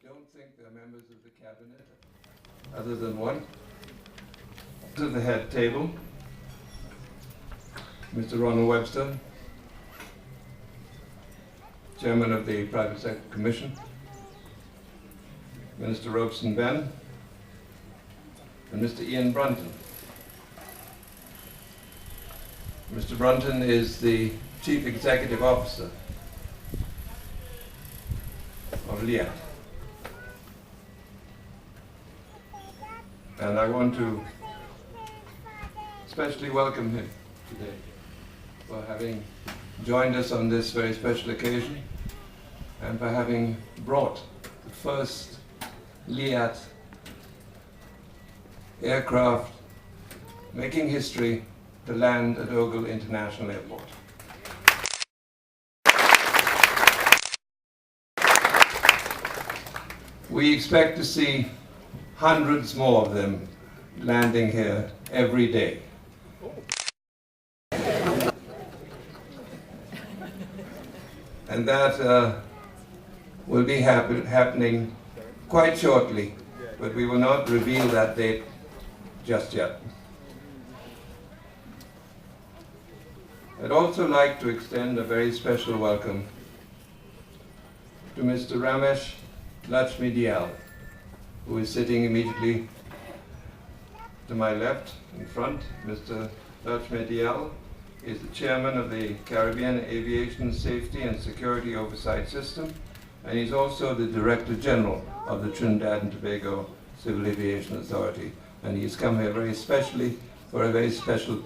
don't think there are members of the cabinet, other than one, to the head table, Mr. Ronald Webster, Chairman of the Private Sector Commission, Minister Robeson Ben, and Mr. Ian Brunton. Mr. Brunton is the Chief Executive Officer of LIAT. And I want to especially welcome him today for having joined us on this very special occasion and for having brought the first LIAT aircraft making history to land at Ogle International Airport. We expect to see hundreds more of them landing here every day. And that will be happening quite shortly, but we will not reveal that date just yet. I'd also like to extend a very special welcome to Mr. Ramesh Lakshmi-Diyal, who is sitting immediately to my left in front. Mr. Lakshmi-Diyal is the chairman of the Caribbean Aviation Safety and Security Oversight System, and he's also the Director General of the Trinidad and Tobago Civil Aviation Authority. And he's come here very specially for a very special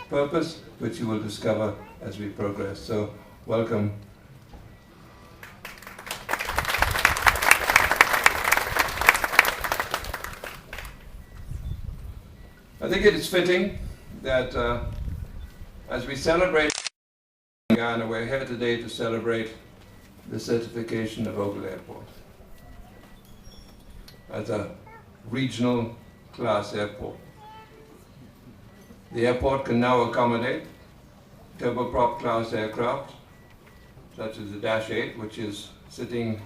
purpose, which you will discover as we progress. So, welcome. I think it is fitting that as we celebrate Guyana, we're here today to celebrate the certification of Ogle Airport as a regional class airport. The airport can now accommodate turboprop class aircraft, such as the Dash 8, which is sitting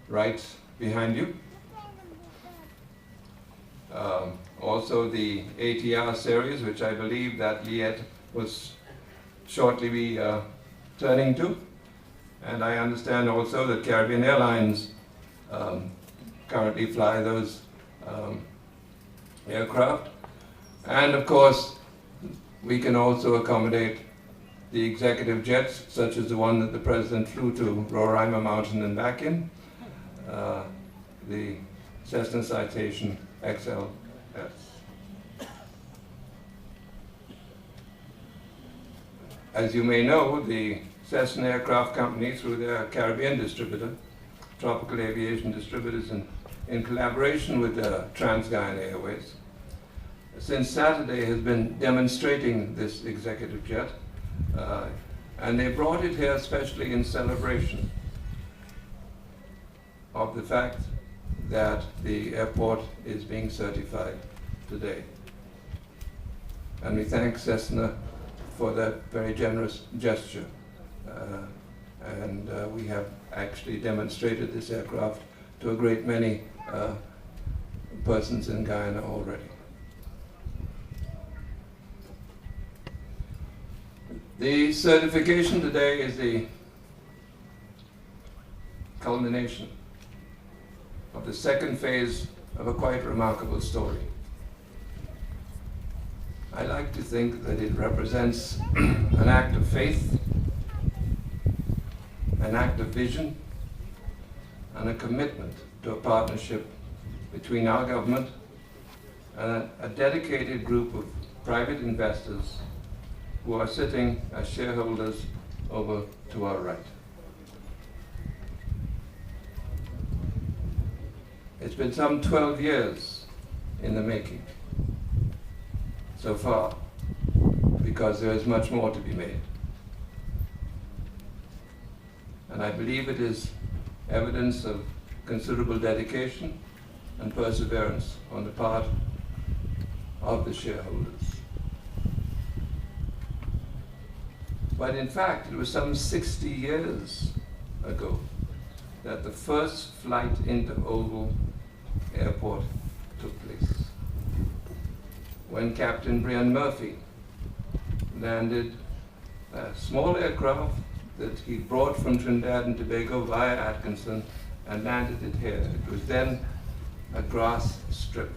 right behind you. Also the ATR series, which I believe that LIAT will shortly be turning to. And I understand also that Caribbean Airlines currently fly those aircraft. And of course, we can also accommodate the executive jets, such as the one that the President flew to Roraima Mountain and back in, the Cessna Citation XLS. As you may know, the Cessna Aircraft Company, through their Caribbean distributor, Tropical Aviation Distributors, in collaboration with Trans-Guyana Airways, since Saturday has been demonstrating this executive jet, and they brought it here especially in celebration of the fact that the airport is being certified today. And we thank Cessna for that very generous gesture. And we have actually demonstrated this aircraft to a great many persons in Guyana already. The certification today is the culmination of the second phase of a quite remarkable story. I like to think that it represents an act of faith, an act of vision, and a commitment to a partnership between our government and a dedicated group of private investors who are sitting as shareholders over to our right. It's been some 12 years in the making so far, because there is much more to be made. And I believe it is evidence of considerable dedication and perseverance on the part of the shareholders. But in fact, it was some 60 years ago that the first flight into Ogle Airport took place, when Captain Brian Murphy landed a small aircraft that he brought from Trinidad and Tobago via Atkinson and landed it here. It was then a grass strip.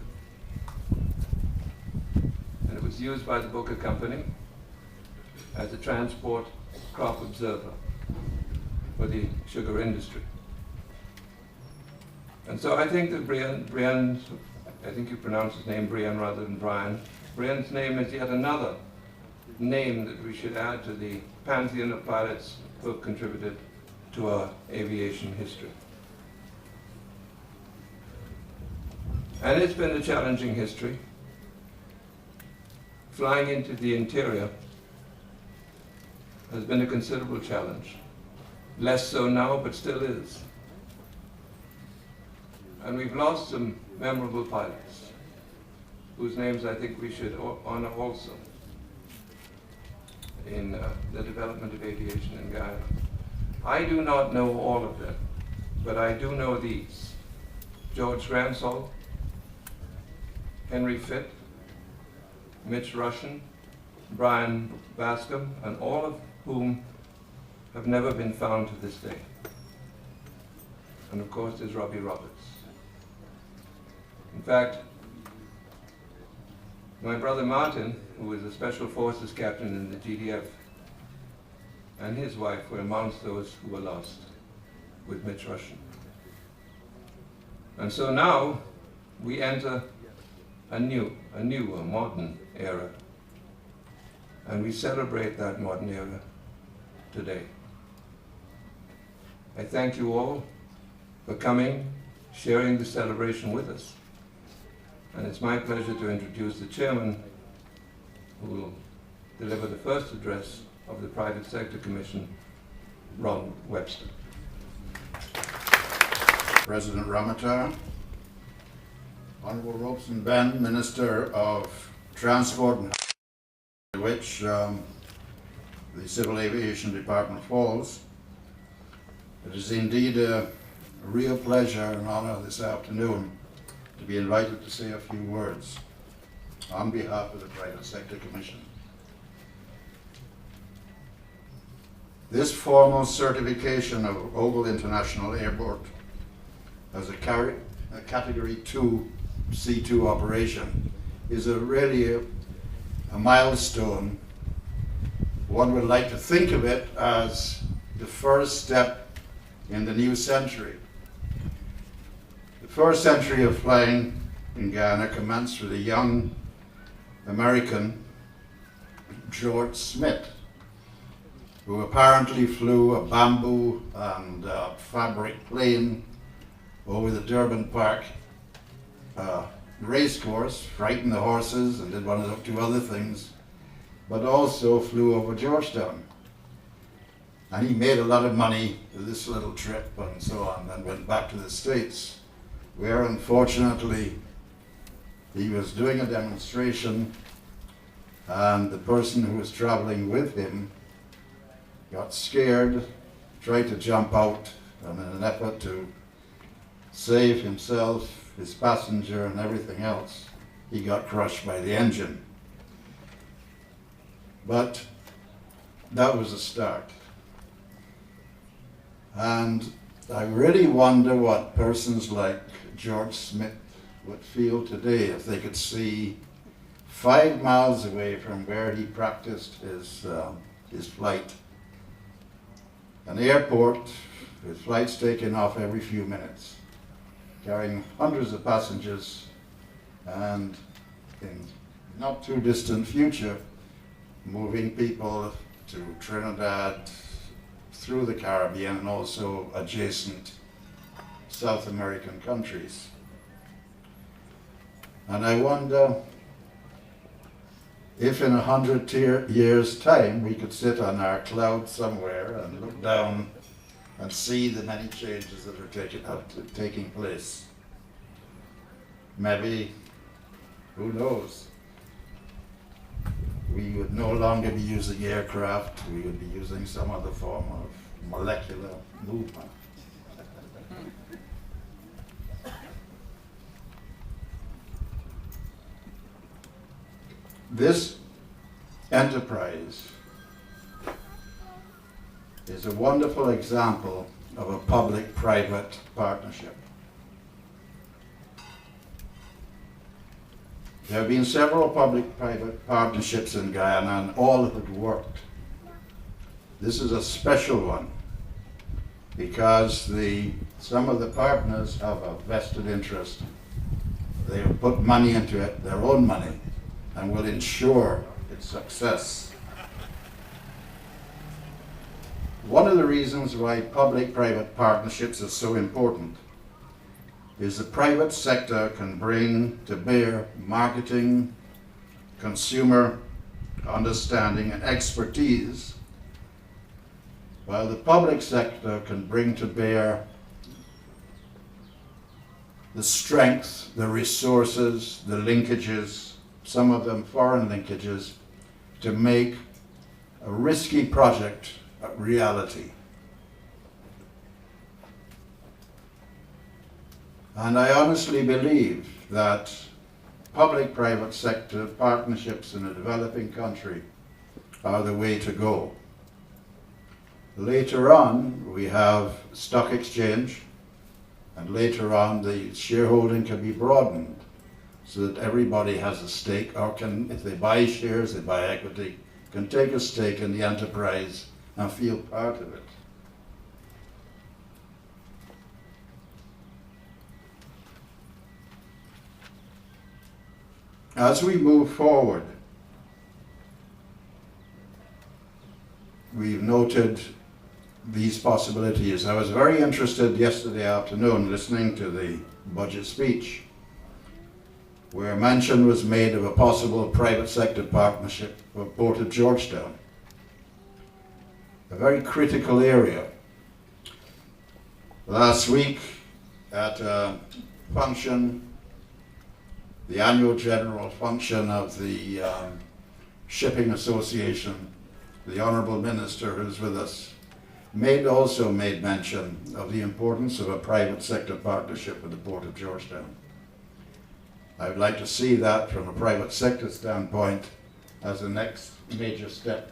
And it was used by the Booker Company as a transport crop observer for the sugar industry. And so I think that Brian, I think you pronounce his name Brian rather than Brian. Brian's name is yet another name that we should add to the pantheon of pilots who have contributed to our aviation history. And it's been a challenging history. Flying into the interior has been a considerable challenge. Less so now, but still is. And we've lost some memorable pilots, whose names I think we should honor also in the development of aviation in Guyana. I do not know all of them, but I do know these: George Gransall, Henry Fitt, Mitch Russian, Brian Bascom, and all of whom have never been found to this day. And of course there's Robbie Roberts. In fact, my brother Martin, who was a Special Forces captain in the GDF, and his wife were amongst those who were lost with Mitch Russian. And so now we enter a modern era. And we celebrate that modern era today. I thank you all for coming, sharing the celebration with us. And it's my pleasure to introduce the chairman, who will deliver the first address of the Private Sector Commission, Ronald Webster. President Ramatar, Honorable Robeson Ben, Minister of Transport, and which the Civil Aviation Department falls. It is indeed a real pleasure and honor this afternoon to be invited to say a few words on behalf of the Private Sector Commission. This formal certification of Ogle International Airport as a Category 2 C2 operation is really a milestone. One would like to think of it as the first step in the new century. The first century of flying in Guyana commenced with a young American, George Smith, who apparently flew a bamboo and fabric plane over the Durban Park race course, frightened the horses and did one of the two other things, but also flew over Georgetown. And he made a lot of money with this little trip and so on, and went back to the States, where unfortunately he was doing a demonstration, and the person who was traveling with him got scared, tried to jump out, and in an effort to save himself, his passenger, and everything else, he got crushed by the engine. But that was a start. And I really wonder what persons like George Smith would feel today if they could see 5 miles away from where he practiced his flight, an airport with flights taking off every few minutes, carrying hundreds of passengers, and in not too distant future, moving people to Trinidad, through the Caribbean, and also adjacent South American countries. And I wonder if in 100 years' time we could sit on our cloud somewhere and look down and see the many changes that are taking place. Maybe, who knows, we would no longer be using aircraft, we would be using some other form of molecular movement. This enterprise is a wonderful example of a public-private partnership. There have been several public-private partnerships in Guyana, and all have worked. This is a special one because some of the partners have a vested interest. They have put money into it, their own money, and will ensure its success. One of the reasons why public-private partnerships are so important is the private sector can bring to bear marketing, consumer understanding, and expertise, while the public sector can bring to bear the strength, the resources, the linkages, some of them foreign linkages, to make a risky project a reality. And I honestly believe that public-private sector partnerships in a developing country are the way to go. Later on, we have stock exchange, and later on the shareholding can be broadened so that everybody has a stake, or can, if they buy shares, they buy equity, can take a stake in the enterprise and feel part of it. As we move forward, we've noted these possibilities. I was very interested yesterday afternoon listening to the budget speech, where mention was made of a possible private sector partnership with Port of Georgetown, a very critical area. Last week at a function, the annual general function of the Shipping Association, the Honourable Minister who's with us also made mention of the importance of a private sector partnership with the Port of Georgetown. I would like to see that from a private sector standpoint as the next major step,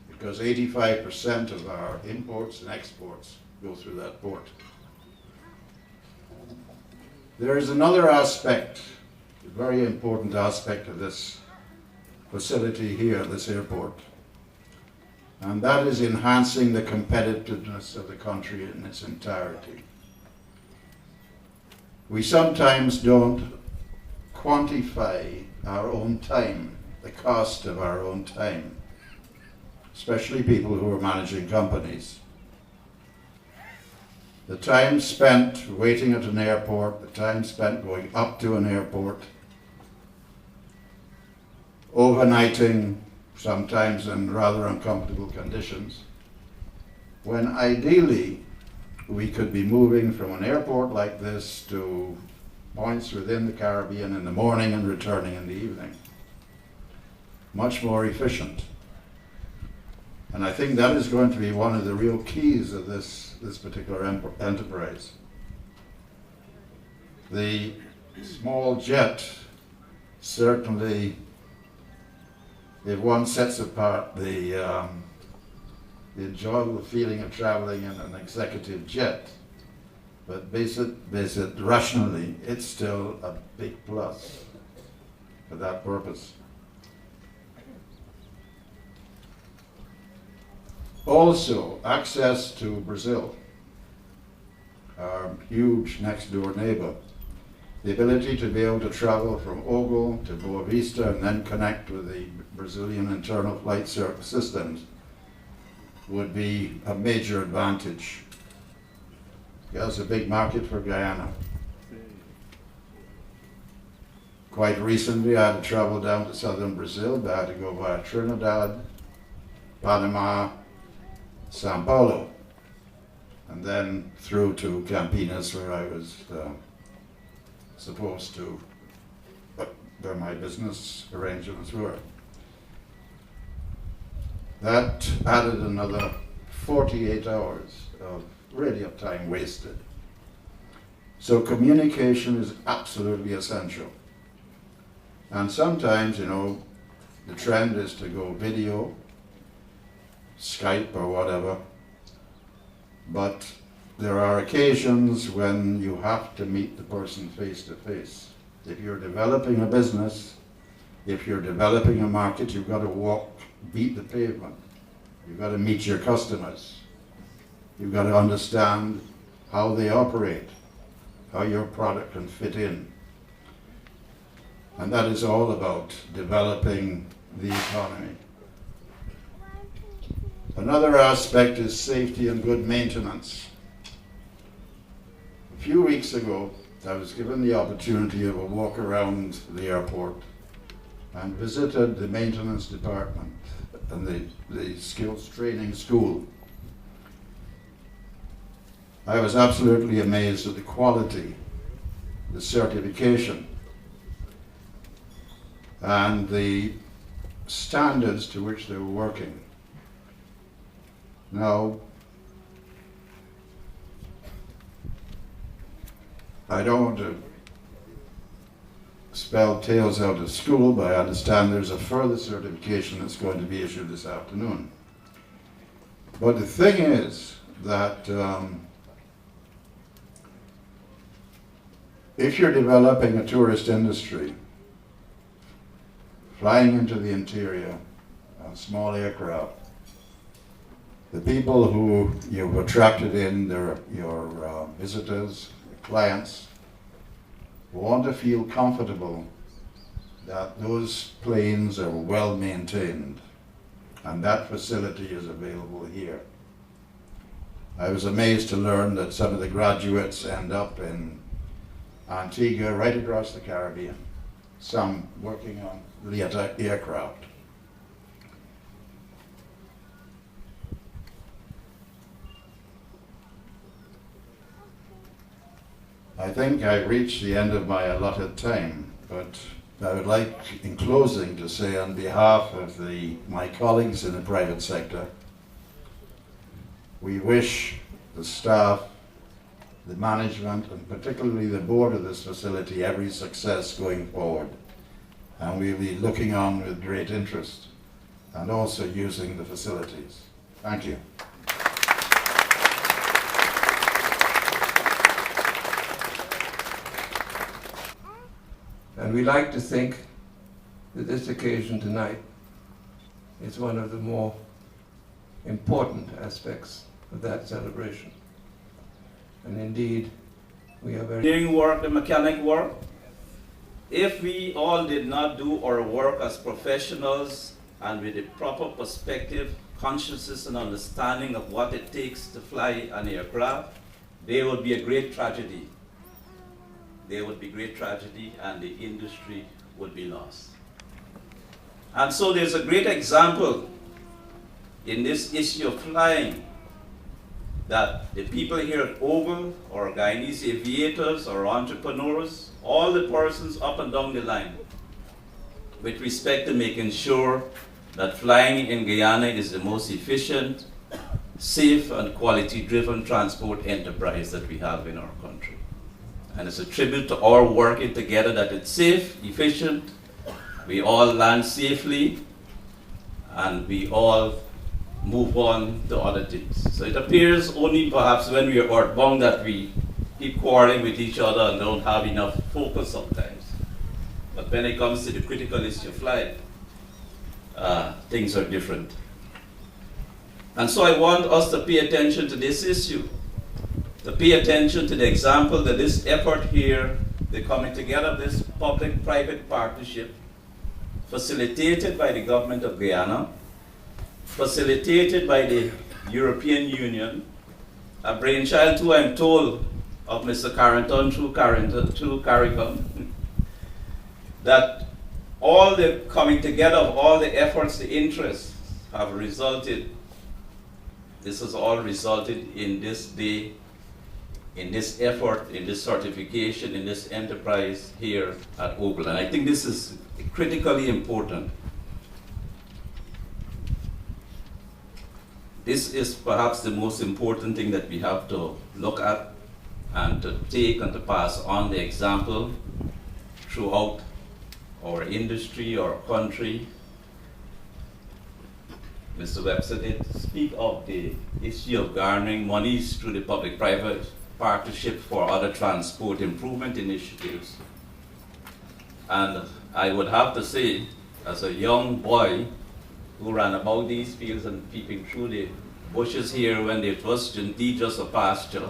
because 85% of our imports and exports go through that port. There is another aspect, a very important aspect of this facility here, this airport, and that is enhancing the competitiveness of the country in its entirety. We sometimes don't quantify our own time, the cost of our own time, especially people who are managing companies. The time spent waiting at an airport, the time spent going up to an airport, overnighting, sometimes in rather uncomfortable conditions, when ideally we could be moving from an airport like this to points within the Caribbean in the morning and returning in the evening. Much more efficient. And I think that is going to be one of the real keys of this particular enterprise. The small jet certainly, if one sets apart the enjoyable feeling of traveling in an executive jet, but base it rationally, it's still a big plus for that purpose. Also, access to Brazil, our huge next door neighbor. The ability to be able to travel from Ogle to Boa Vista and then connect with the Brazilian internal flight systems would be a major advantage. That's a big market for Guyana. Quite recently I had to travel down to southern Brazil, but I had to go via Trinidad, Panama, Sao Paulo, and then through to Campinas, where I was supposed to, where my business arrangements were. That added another 48 hours of radio time wasted. So communication is absolutely essential. And sometimes, the trend is to go video, Skype or whatever, but there are occasions when you have to meet the person face to face. If you're developing a business, if you're developing a market, you've got to beat the pavement. You've got to meet your customers. You've got to understand how they operate, how your product can fit in. And that is all about developing the economy. Another aspect is safety and good maintenance. A few weeks ago, I was given the opportunity of a walk around the airport and visited the maintenance department and the skills training school. I was absolutely amazed at the quality, the certification, and the standards to which they were working. Now, I don't want to spell tales out of school, but I understand there's a further certification that's going to be issued this afternoon. But the thing is that if you're developing a tourist industry, flying into the interior on small aircraft, the people who you've attracted in, your visitors, your clients, want to feel comfortable that those planes are well maintained, and that facility is available here. I was amazed to learn that some of the graduates end up in Antigua, right across the Caribbean, some working on later aircraft. I think I've reached the end of my allotted time, but I would like, in closing, to say on behalf of my colleagues in the private sector, we wish the staff, the management, and particularly the board of this facility every success going forward. And we'll be looking on with great interest and also using the facilities. Thank you. And we like to think that this occasion tonight is one of the more important aspects of that celebration. And indeed, we are very... Engineering work, the mechanic work, if we all did not do our work as professionals and with the proper perspective, consciousness and understanding of what it takes to fly an aircraft, there would be a great tragedy. There would be great tragedy and the industry would be lost. And so there's a great example in this issue of flying that the people here at Ogle or Guyanese aviators or entrepreneurs, all the persons up and down the line with respect to making sure that flying in Guyana is the most efficient, safe and quality-driven transport enterprise that we have in our country. And it's a tribute to our working together that it's safe, efficient, we all land safely, and we all move on to other things. So it appears only perhaps when we are earthbound that we keep quarreling with each other and don't have enough focus sometimes. But when it comes to the critical issue of flight, things are different. And so I want us to pay attention to this issue, to pay attention to the example that this effort here, the coming together of this public-private partnership, facilitated by the government of Guyana, facilitated by the European Union, a brainchild too, I'm told, of Mr. Carrington through CARICOM, that all the coming together of all the efforts, the interests have resulted, this has all resulted in this day, in this effort, in this certification, in this enterprise here at Ogle. And I think this is critically important. This is perhaps the most important thing that we have to look at and to take and to pass on the example throughout our industry, our country. Mr. Webster did speak of the issue of garnering monies through the public-private partnership for other transport improvement initiatives. And I would have to say, as a young boy who ran about these fields and peeping through the bushes here when it was indeed just a pasture,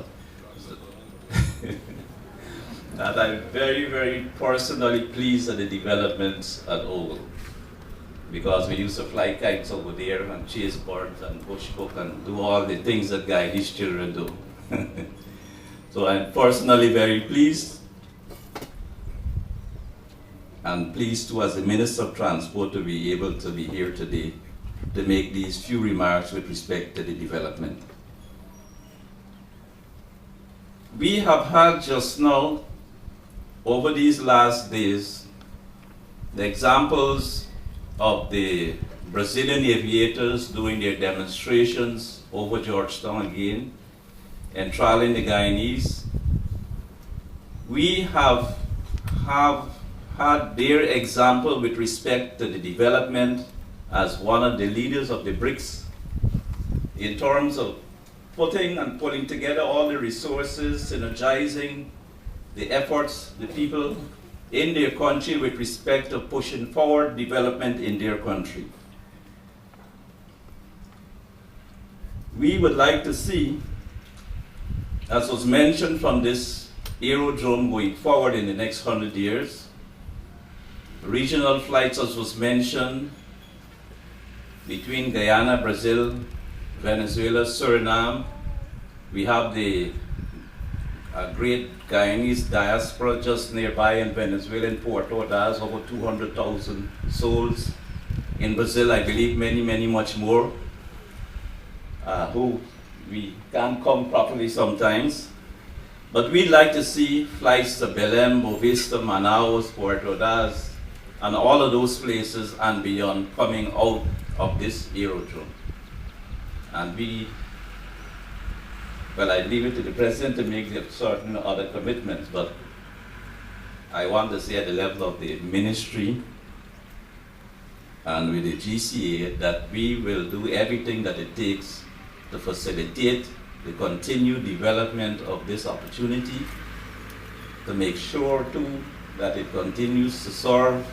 that I'm very, very personally pleased at the developments at Ogle. Because we used to fly kites over there and chase birds and bush cook and do all the things that his children do. So I'm personally very pleased, and pleased too as the Minister of Transport to be able to be here today to make these few remarks with respect to the development. We have had just now, over these last days, the examples of the Brazilian aviators doing their demonstrations over Georgetown again, and trialing the Guyanese. We have had their example with respect to the development as one of the leaders of the BRICS in terms of putting and pulling together all the resources, synergizing the efforts, the people in their country with respect to pushing forward development in their country. We would like to see, as was mentioned, from this aerodrome going forward in the next 100 years, regional flights, as was mentioned, between Guyana, Brazil, Venezuela, Suriname. We have the great Guyanese diaspora just nearby in Venezuela, in Puerto Ordaz, over 200,000 souls. In Brazil, I believe many much more, who we can't come properly sometimes. But we'd like to see flights to Belém, Bovista, Manaus, Puerto Ordaz, and all of those places and beyond coming out of this aerodrome. And well, I leave it to the President to make certain other commitments, but I want to say at the level of the ministry and with the GCA that we will do everything that it takes to facilitate the continued development of this opportunity, to make sure too that it continues to serve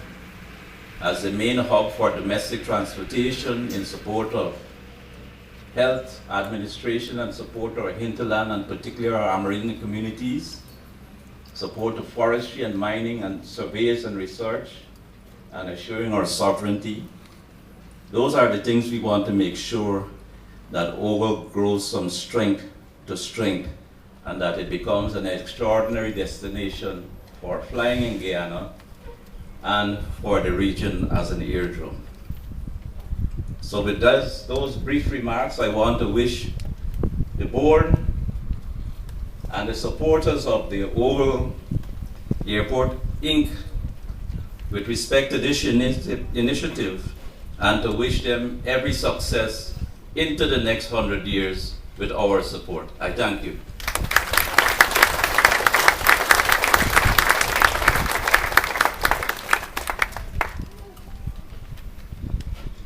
as the main hub for domestic transportation in support of health, administration, and support our hinterland, and particularly our Amerindian communities, support of forestry and mining and surveys and research, and assuring our sovereignty. Those are the things we want to make sure that Ogle grows from strength to strength, and that it becomes an extraordinary destination for flying in Guyana and for the region as an aerodrome. So with those brief remarks, I want to wish the board and the supporters of the Ogle Airport Inc. with respect to this initiative, and to wish them every success into the next 100 years with our support. I thank you.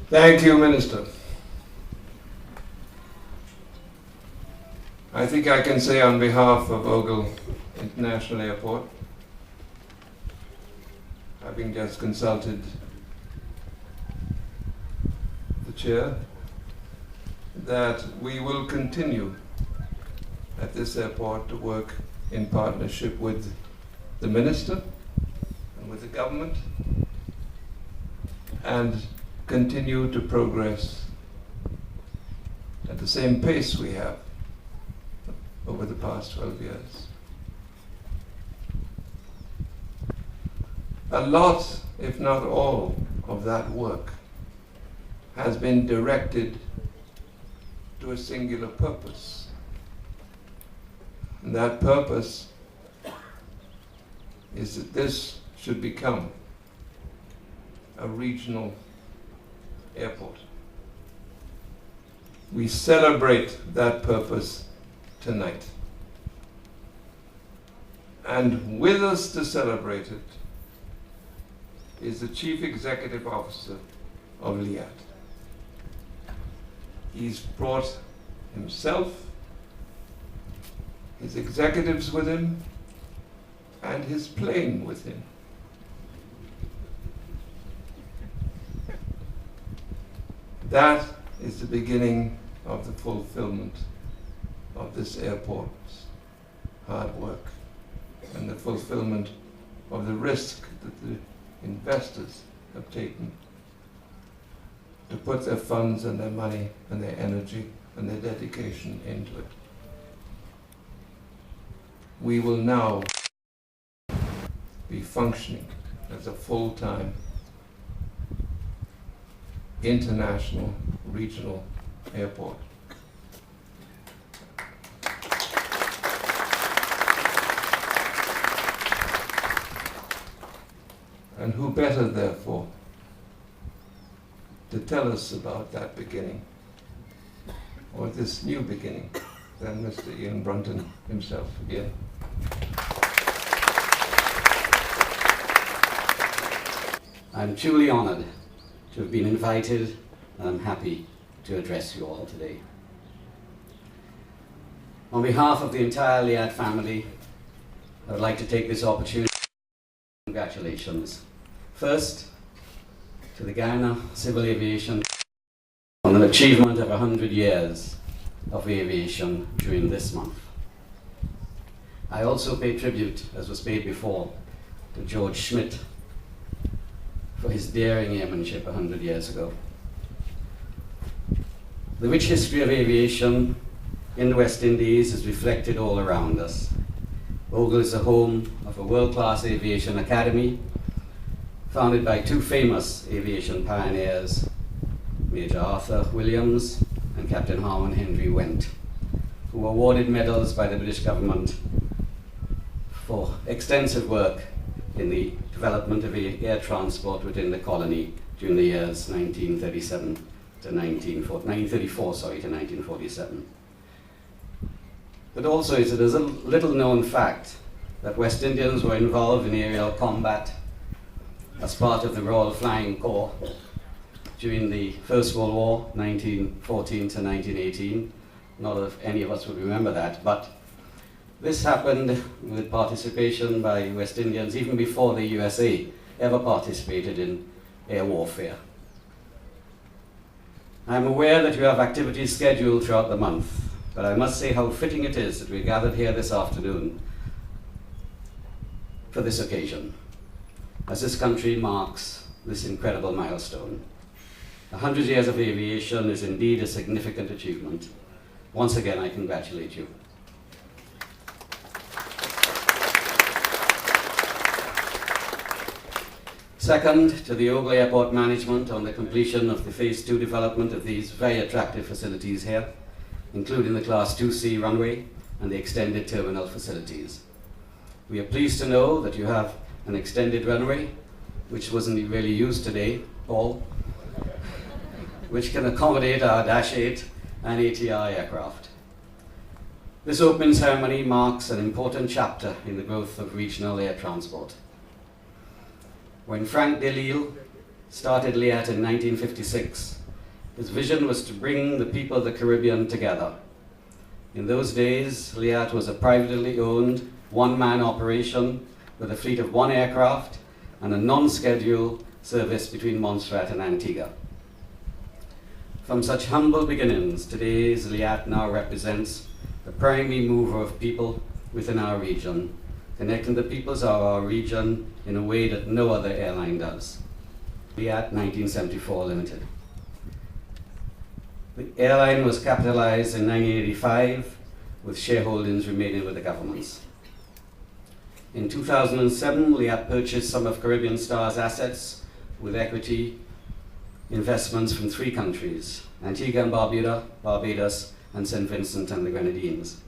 Thank you, Minister. I think I can say on behalf of Ogle International Airport, having just consulted the chair, that we will continue at this airport to work in partnership with the minister and with the government, and continue to progress at the same pace we have over the past 12 years. A lot, if not all, of that work has been directed to a singular purpose. And that purpose is that this should become a regional airport. We celebrate that purpose tonight. And with us to celebrate it is the Chief Executive Officer of Liat. He's brought himself, his executives with him, and his plane with him. That is the beginning of the fulfillment of this airport's hard work and the fulfillment of the risk that the investors have taken to put their funds and their money and their energy and their dedication into it. We will now be functioning as a full-time international regional airport. And who better, therefore, to tell us about that beginning, or this new beginning, than Mr. Ian Brunton himself. Ian. I'm truly honored to have been invited, and I'm happy to address you all today. On behalf of the entire Liat family, I would like to take this opportunity. Congratulations. First, to the Guyana Civil Aviation on an achievement of 100 years of aviation during this month. I also pay tribute, as was paid before, to George Schmidt for his daring airmanship 100 years ago. The rich history of aviation in the West Indies is reflected all around us. Ogle is the home of a world-class aviation academy founded by two famous aviation pioneers, Major Arthur Williams and Captain Harmon Henry Went, who were awarded medals by the British government for extensive work in the development of air transport within the colony during the years 1934 to 1947. But also it is a little known fact that West Indians were involved in aerial combat as part of the Royal Flying Corps during the First World War, 1914 to 1918. Not that any of us would remember that, but this happened with participation by West Indians even before the USA ever participated in air warfare. I'm aware that you have activities scheduled throughout the month, but I must say how fitting it is that we're gathered here this afternoon for this occasion, as this country marks this incredible milestone. 100 years of aviation is indeed a significant achievement. Once again, I congratulate you. Second, to the Ogle Airport management on the completion of the Phase 2 development of these very attractive facilities here, including the Class 2C runway and the extended terminal facilities. We are pleased to know that you have an extended runway, which wasn't really used today, Paul, which can accommodate our Dash 8 and ATR aircraft. This opening ceremony marks an important chapter in the growth of regional air transport. When Frank Delisle started Liat in 1956, his vision was to bring the people of the Caribbean together. In those days, Liat was a privately owned, one-man operation with a fleet of one aircraft and a non-scheduled service between Montserrat and Antigua. From such humble beginnings, today's Liat now represents the primary mover of people within our region, connecting the peoples of our region in a way that no other airline does. Liat 1974 Limited. The airline was capitalized in 1985, with shareholdings remaining with the governments. In 2007, Liat purchased some of Caribbean Star's assets with equity investments from 3 countries, Antigua and Barbuda, Barbados, and St. Vincent and the Grenadines.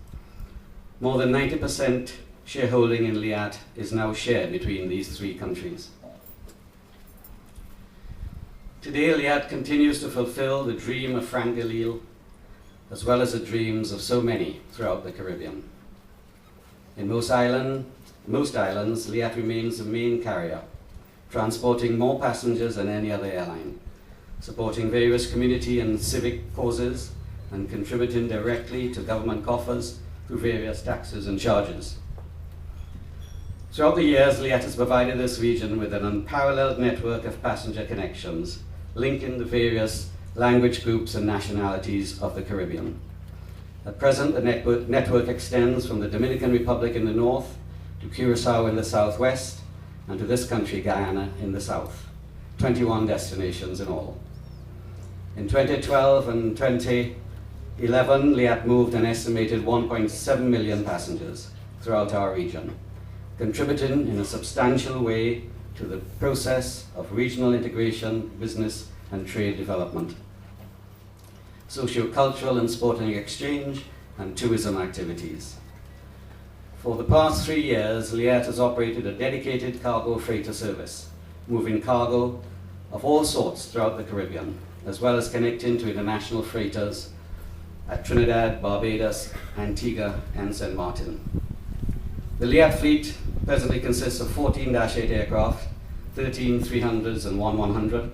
More than 90% shareholding in Liat is now shared between these 3 countries. Today, Liat continues to fulfill the dream of Frank Delisle, as well as the dreams of so many throughout the Caribbean. In most islands, Liat remains the main carrier, transporting more passengers than any other airline, supporting various community and civic causes, and contributing directly to government coffers through various taxes and charges. Throughout the years, Liat has provided this region with an unparalleled network of passenger connections, linking the various language groups and nationalities of the Caribbean. At present, the network extends from the Dominican Republic in the north to Curacao in the southwest, and to this country, Guyana, in the south. 21 destinations in all. In 2012 and 2011, Liat moved an estimated 1.7 million passengers throughout our region, contributing in a substantial way to the process of regional integration, business and trade development, socio-cultural and sporting exchange, and tourism activities. For the past 3 years, Liat has operated a dedicated cargo freighter service, moving cargo of all sorts throughout the Caribbean, as well as connecting to international freighters at Trinidad, Barbados, Antigua, and St. Martin. The Liat fleet presently consists of 14 -8 aircraft, 13 300s and 1 100.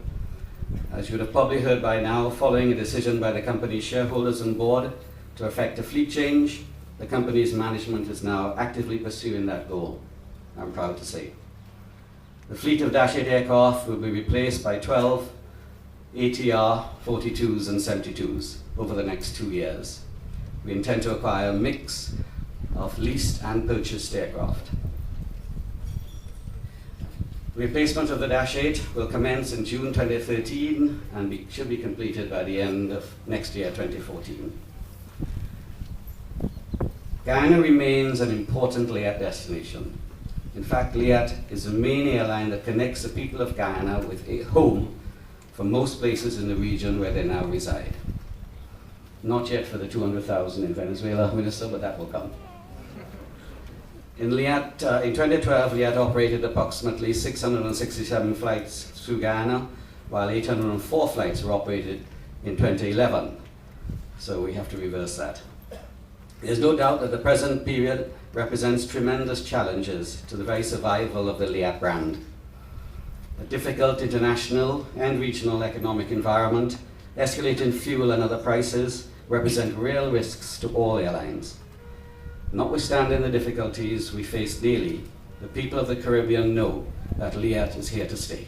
As you would have probably heard by now, following a decision by the company's shareholders and board to effect a fleet change, the company's management is now actively pursuing that goal, I'm proud to say. The fleet of -8 aircraft will be replaced by 12 ATR 42s and 72s over the next 2 years. We intend to acquire a mix of leased and purchased aircraft. Replacement of the -8 will commence in June 2013 and should be completed by the end of next year, 2014. Guyana remains an important Liat destination. In fact, Liat is the main airline that connects the people of Guyana with a home for most places in the region where they now reside. Not yet for the 200,000 in Venezuela, Minister, but that will come. In 2012, Liat operated approximately 667 flights through Guyana, while 804 flights were operated in 2011. So we have to reverse that. There's no doubt that the present period represents tremendous challenges to the very survival of the Liat brand. A difficult international and regional economic environment, escalating fuel and other prices represent real risks to all airlines. Notwithstanding the difficulties we face daily, the people of the Caribbean know that Liat is here to stay.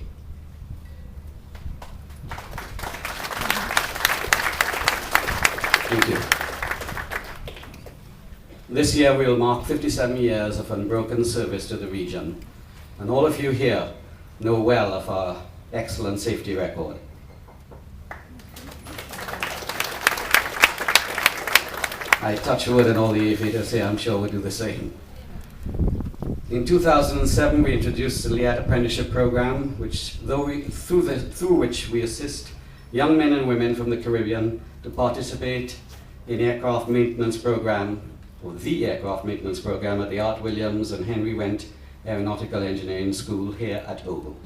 Thank you. This year we will mark 57 years of unbroken service to the region, and all of you here know well of our excellent safety record. I touch wood and all the aviators here, I'm sure, will do the same. In 2007, we introduced the Liat Apprenticeship Program, through which we assist young men and women from the Caribbean to participate in aircraft maintenance program, or the aircraft maintenance program at the Art Williams and Henry Wendt Aeronautical Engineering School here at Ogle.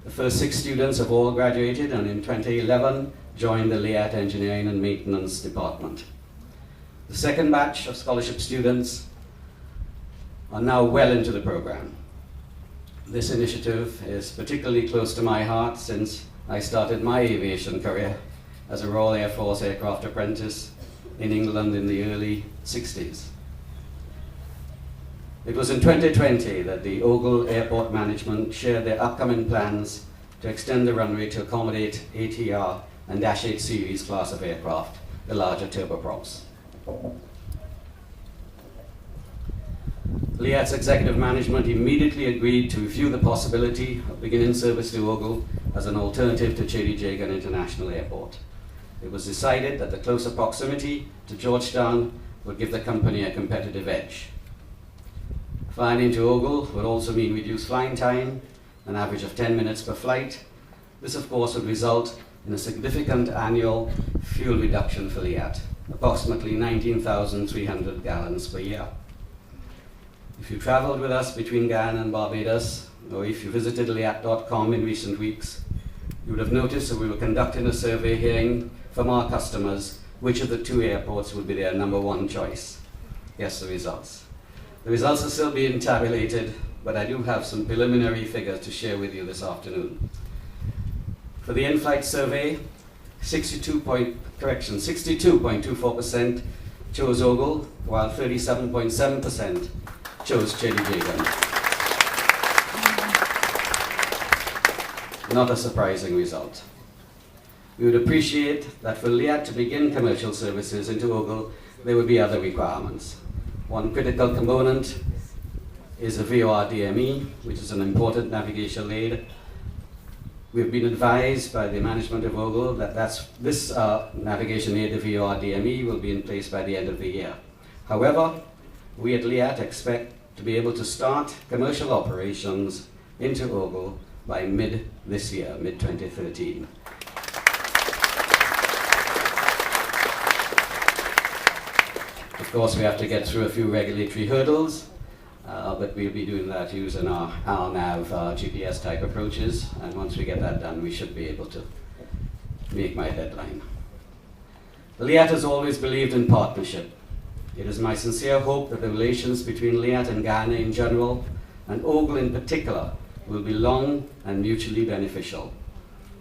The first 6 students have all graduated and in 2011 joined the Liat Engineering and Maintenance Department. The second batch of scholarship students are now well into the program. This initiative is particularly close to my heart since I started my aviation career as a Royal Air Force aircraft apprentice in England in the early 60s. It was in 2020 that the Ogle Airport Management shared their upcoming plans to extend the runway to accommodate ATR and -8 series class of aircraft, the larger turboprops. Liat's executive management immediately agreed to review the possibility of beginning service to Ogle as an alternative to J.D. International Airport. It was decided that the closer proximity to Georgetown would give the company a competitive edge. Flying into Ogle would also mean reduced flying time, an average of 10 minutes per flight. This, of course, would result in a significant annual fuel reduction for Liat, approximately 19,300 gallons per year. If you traveled with us between Guyana and Barbados, or if you visited liat.com in recent weeks, you would have noticed that we were conducting a survey hearing from our customers which of the 2 airports would be their number 1 choice. Guess the results. The results are still being tabulated, but I do have some preliminary figures to share with you this afternoon. For the in-flight survey, 62.24% chose Ogle, while 37.7% chose Cherry-Jagan. Not a surprising result. We would appreciate that for LIAT to begin commercial services into Ogle, there would be other requirements. One critical component is a VOR-DME, which is an important navigational aid. We've been advised by the management of Ogle that this navigation aid, the VOR-DME, will be in place by the end of the year. However, we at LIAT expect to be able to start commercial operations into Ogle by mid this year, mid-2013. Of course, we have to get through a few regulatory hurdles, but we'll be doing that using our RNAV GPS type approaches, and once we get that done, we should be able to make my deadline. LIAT has always believed in partnership. It is my sincere hope that the relations between LIAT and Ghana in general, and Ogle in particular, will be long and mutually beneficial.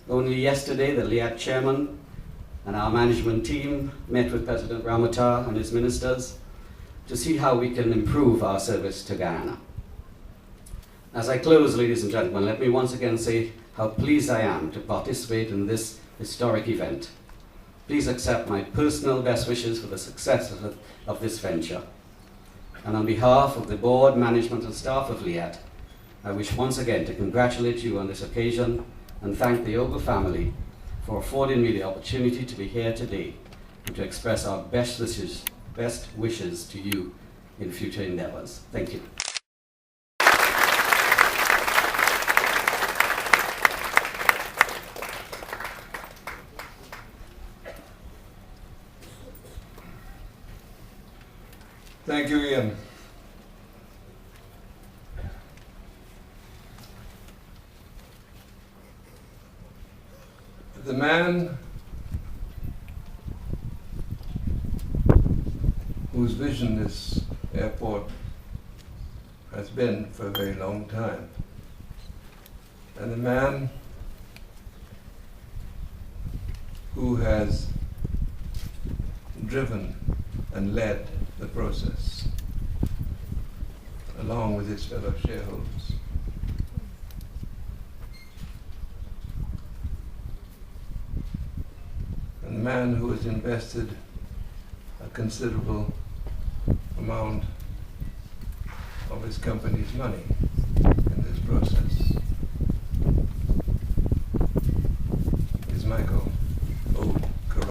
Only yesterday, the LIAT chairman and our management team met with President Ramata and his ministers to see how we can improve our service to Guyana. As I close, ladies and gentlemen, let me once again say how pleased I am to participate in this historic event. Please accept my personal best wishes for the success of this venture. And on behalf of the board, management, and staff of LIAT, I wish once again to congratulate you on this occasion and thank the Ogle family for affording me the opportunity to be here today and to express our best wishes to you in future endeavors. Thank you. Thank you, Ian. The man whose vision this airport has been for a very long time, and the man who has driven and led the process along with his fellow shareholders. And the man who has invested a considerable amount of his company's money in this process.